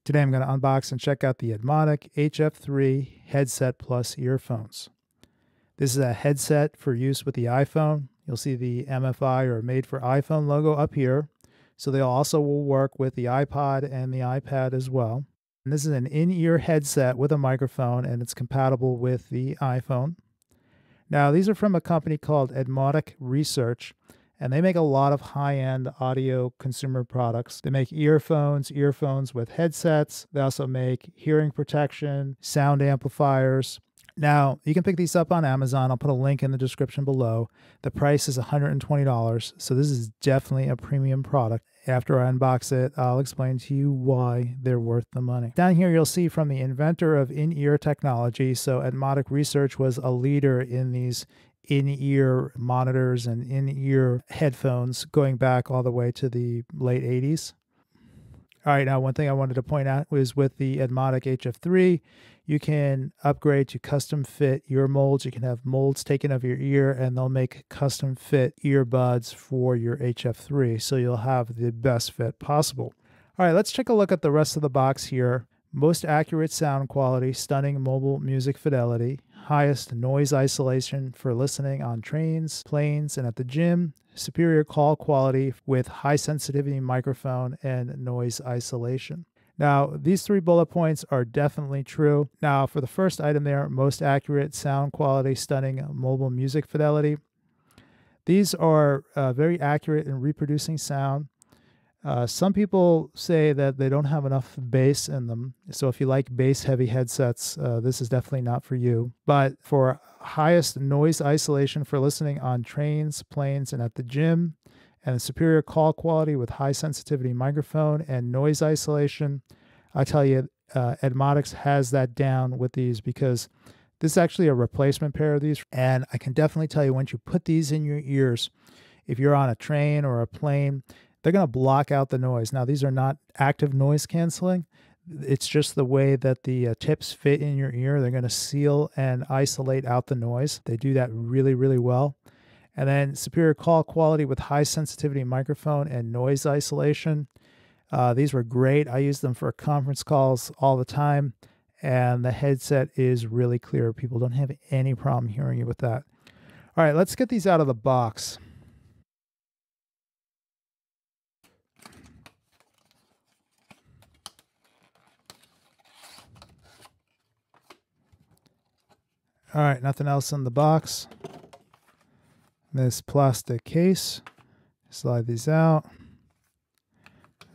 Today I'm going to unbox and check out the Etymotic hf3 headset plus earphones. This is a headset for use with the iPhone. You'll see the MFI or Made for iPhone logo up here. So they also will work with the iPod and the iPad as well. And this is an in-ear headset with a microphone, and it's compatible with the iPhone. Now, these are from a company called Etymotic Research, and they make a lot of high-end audio consumer products. They make earphones with headsets. They also make hearing protection, sound amplifiers. Now, you can pick these up on Amazon. I'll put a link in the description below. The price is $120, so this is definitely a premium product. After I unbox it, I'll explain to you why they're worth the money. Down here, you'll see from the inventor of in-ear technology. So Etymotic Research was a leader in these in-ear monitors and in-ear headphones going back all the way to the late 80s. All right, now one thing I wanted to point out was with the Etymotic hf3, you can upgrade to custom fit ear molds. You can have molds taken of your ear, and they'll make custom fit earbuds for your hf3, so you'll have the best fit possible. All right, let's take a look at the rest of the box here. Most accurate sound quality, stunning mobile music fidelity, highest noise isolation for listening on trains, planes, and at the gym, superior call quality with high sensitivity microphone and noise isolation. Now, these three bullet points are definitely true. Now, for the first item there, most accurate sound quality, stunning mobile music fidelity. These are very accurate in reproducing sound. Some people say that they don't have enough bass in them. So if you like bass-heavy headsets, this is definitely not for you. But for highest noise isolation for listening on trains, planes, and at the gym, and superior call quality with high sensitivity microphone and noise isolation, I tell you, Etymotic has that down with these, because this is actually a replacement pair of these. And I can definitely tell you, once you put these in your ears, if you're on a train or a plane, they're going to block out the noise. Now, these are not active noise canceling. It's just the way that the tips fit in your ear. They're going to seal and isolate out the noise. They do that really, really well. And then superior call quality with high sensitivity microphone and noise isolation. These were great. I use them for conference calls all the time. And the headset is really clear. People don't have any problem hearing you with that. All right, let's get these out of the box. All right, nothing else in the box. This plastic case. Slide these out.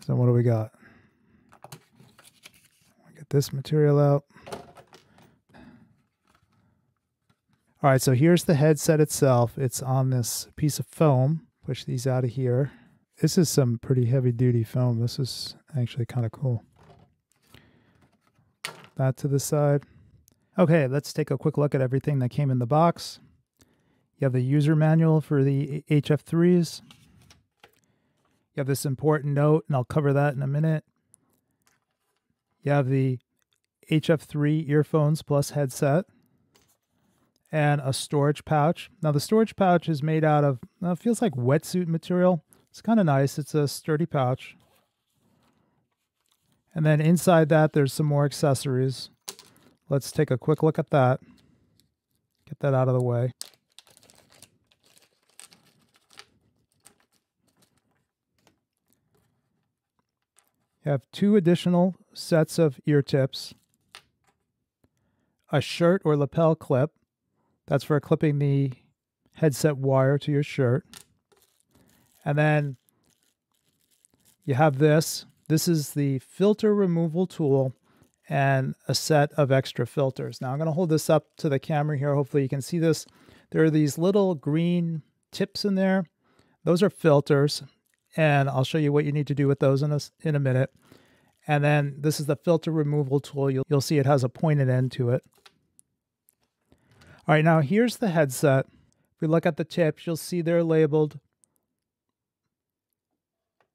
So what do we got? Get this material out. All right, so here's the headset itself. It's on this piece of foam. Push these out of here. This is some pretty heavy-duty foam. This is actually kind of cool. That to the side. Okay, let's take a quick look at everything that came in the box. You have the user manual for the hf3s. You have this important note, and I'll cover that in a minute. You have the hf3 earphones plus headset and a storage pouch. Now, the storage pouch is made out of, it feels like wetsuit material. It's kind of nice. It's a sturdy pouch. And then inside that, there's some more accessories. Let's take a quick look at that. Get that out of the way. You have 2 additional sets of ear tips, a shirt or lapel clip. That's for clipping the headset wire to your shirt. And then you have this. This is the filter removal tool and a set of extra filters. Now I'm going to hold this up to the camera here. Hopefully you can see this. There are these little green tips in there. Those are filters. And I'll show you what you need to do with those in a minute. And then this is the filter removal tool. You'll see it has a pointed end to it. All right, now here's the headset. If we look at the tips, you'll see they're labeled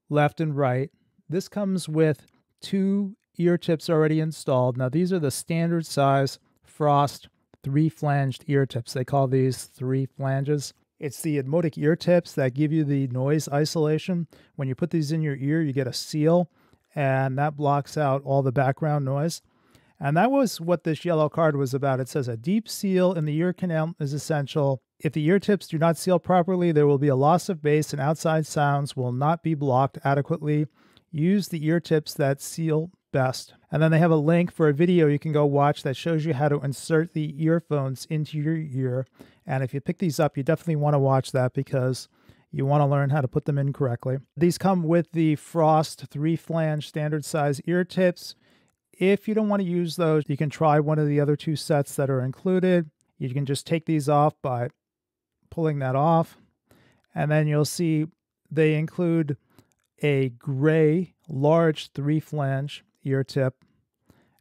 left and right. This comes with 2 ear tips already installed. Now these are the standard size Frost 3-flanged ear tips. They call these 3 flanges. It's the Etymotic ear tips that give you the noise isolation. When you put these in your ear, you get a seal, and that blocks out all the background noise. And that was what this yellow card was about. It says a deep seal in the ear canal is essential. If the ear tips do not seal properly, there will be a loss of bass and outside sounds will not be blocked adequately. Use the ear tips that seal best. And then they have a link for a video you can go watch that shows you how to insert the earphones into your ear. And if you pick these up, you definitely want to watch that because you want to learn how to put them in correctly. These come with the Frost 3-flange standard size ear tips. If you don't want to use those, you can try one of the other 2 sets that are included. You can just take these off by pulling that off. And then you'll see they include a gray large 3-flange ear tip.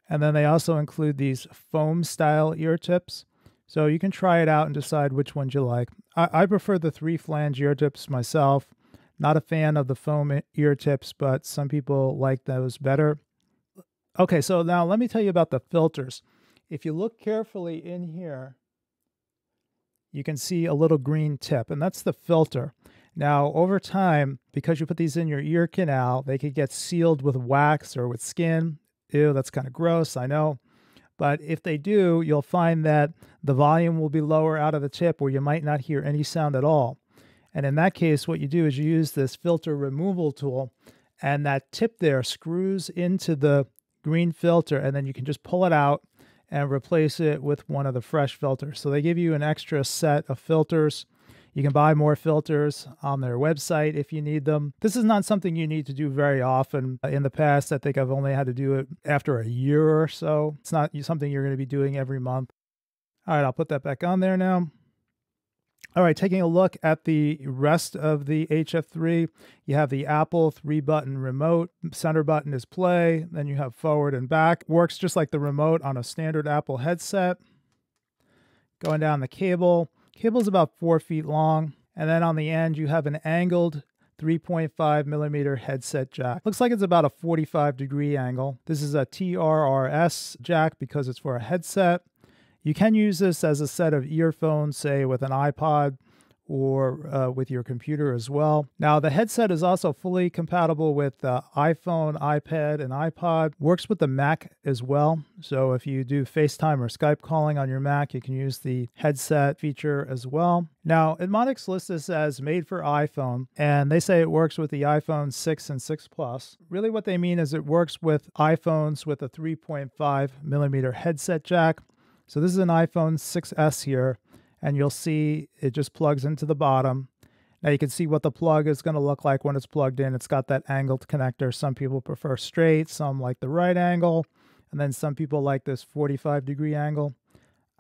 And then they also include these foam style ear tips. So you can try it out and decide which ones you like. I prefer the 3-flange ear tips myself. Not a fan of the foam ear tips, but some people like those better. Okay, so now let me tell you about the filters. If you look carefully in here, you can see a little green tip, and that's the filter. Now, over time, because you put these in your ear canal, they could get sealed with wax or with skin. Ew, that's kind of gross, I know. But if they do, you'll find that the volume will be lower out of the tip or you might not hear any sound at all. And in that case, what you do is you use this filter removal tool, and that tip there screws into the green filter, and then you can just pull it out and replace it with one of the fresh filters. So they give you an extra set of filters. You can buy more filters on their website if you need them. This is not something you need to do very often. In the past, I think I've only had to do it after a year or so. It's not something you're going to be doing every month. All right, I'll put that back on there now. All right, taking a look at the rest of the hf3, you have the Apple 3-button remote. Center button is play. Then you have forward and back. Works just like the remote on a standard Apple headset. Going down the cable. Cable's about 4 feet long. And then on the end, you have an angled 3.5 millimeter headset jack. Looks like it's about a 45-degree angle. This is a TRRS jack because it's for a headset. You can use this as a set of earphones, say with an iPod or with your computer as well. Now, the headset is also fully compatible with iPhone, iPad, and iPod. Works with the Mac as well. So if you do FaceTime or Skype calling on your Mac, you can use the headset feature as well. Now, Etymotic lists this as made for iPhone, and they say it works with the iPhone 6 and 6 Plus. Really what they mean is it works with iPhones with a 3.5 millimeter headset jack. So this is an iPhone 6S here, and you'll see it just plugs into the bottom. Now you can see what the plug is going to look like when it's plugged in. It's got that angled connector. Some people prefer straight, some like the right angle, and then some people like this 45-degree angle.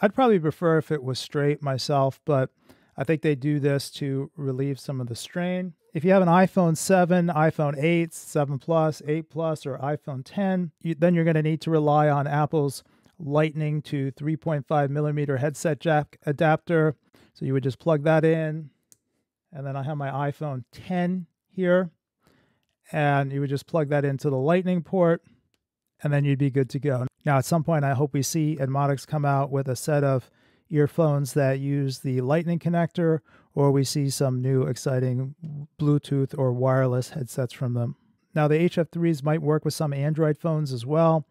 I'd probably prefer if it was straight myself, but I think they do this to relieve some of the strain. If you have an iPhone 7, iPhone 8, 7 Plus, 8 Plus, or iPhone 10, then you're going to need to rely on Apple's Lightning to 3.5 millimeter headset jack adapter. So you would just plug that in. And then I have my iPhone 10 here. And you would just plug that into the Lightning port. And then you'd be good to go. Now, at some point, I hope we see Etymotic come out with a set of earphones that use the Lightning connector, or we see some new exciting Bluetooth or wireless headsets from them. Now, the hf3s might work with some Android phones as well.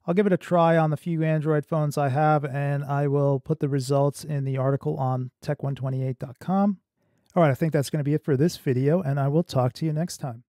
I'll give it a try on the few Android phones I have, and I will put the results in the article on tech128.com. All right, I think that's going to be it for this video, and I will talk to you next time.